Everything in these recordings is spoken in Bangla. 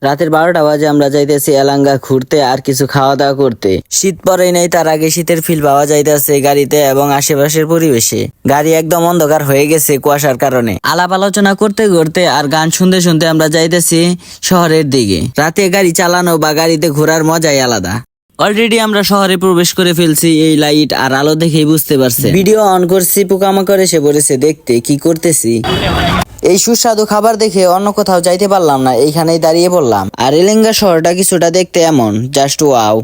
রাতের 12টা বাজে আমরা যাইতেছি এলাঙ্গা ঘুরতে আর কিছু খাওয়া দাওয়া করতে। শীত পরেই নাই, তার আগে শীতের ফিল পাওয়া যাইতেছে গাড়িতে এবং আশেপাশের পরিবেশে। গাড়ি একদম অন্ধকার হয়ে গেছে কুয়াশার কারণে। আলাপ আলোচনা করতে করতে আর গান শুনতে শুনতে আমরা যাইতেছি শহরের দিকে। রাতে গাড়ি চালানো বা গাড়িতে ঘোরার মজাই আলাদা। অলরেডি আমরা শহরে প্রবেশ করে ফেলছি, এই লাইট আর আলো দেখেই বুঝতে পারছে। ভিডিও অন করছি, পোকামাকড় এসে পড়েছে দেখতে কি করতেছি। এই সুস্বাদু খাবার দেখে অন্য কোথাও যাইতে পারলাম না, এইখানেই দাঁড়িয়ে পড়লাম। আর এলেঙ্গা শহরটা কিছুটা দেখতে এমন, জাস্ট ওয়াও।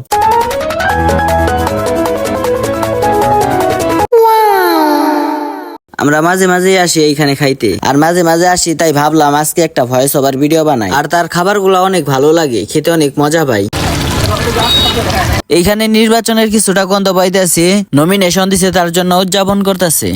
আমরা মাঝে মাঝে আসি এইখানে খাইতে, আর মাঝে মাঝে আসি, তাই ভাবলাম আজকে একটা ভয়েস ওভার ভিডিও বানাই। আর তার খাবারগুলো অনেক ভালো লাগে, খেতে অনেক মজা পাই। এইখানে নির্বাচনের কিছুটা গন্ধ পাইতেছি, নমিনেশন দিছে তার জন্য উদযাপন করতেছে।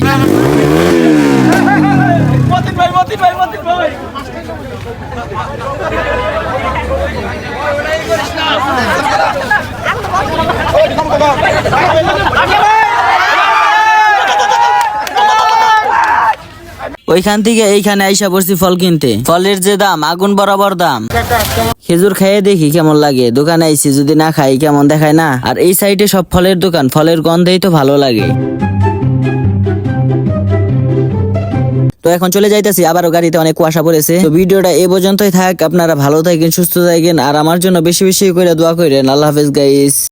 ওইখান থেকে এইখানে আইসা পড়ছি ফল কিনতে। ফলের যে দাম, আগুন বরাবর দাম। খেজুর খাইয়ে দেখি কেমন লাগে। দোকানে আইছি, যদি না খাই কেমন দেখায় না। আর এই সাইডে সব ফলের দোকান, ফলের গন্ধেই তো ভালো লাগে। তো এখন চলে যাইতেছি, আবারও গাড়িতে অনেক কুয়াশা পড়েছে। তো ভিডিওটা এই পর্যন্তই থাক। আপনারা ভালো থাকেন, সুস্থ থাকেন, আর আমার জন্য বেশি বেশি করে দোয়া করেন। আল্লাহ হাফেজ গাইস।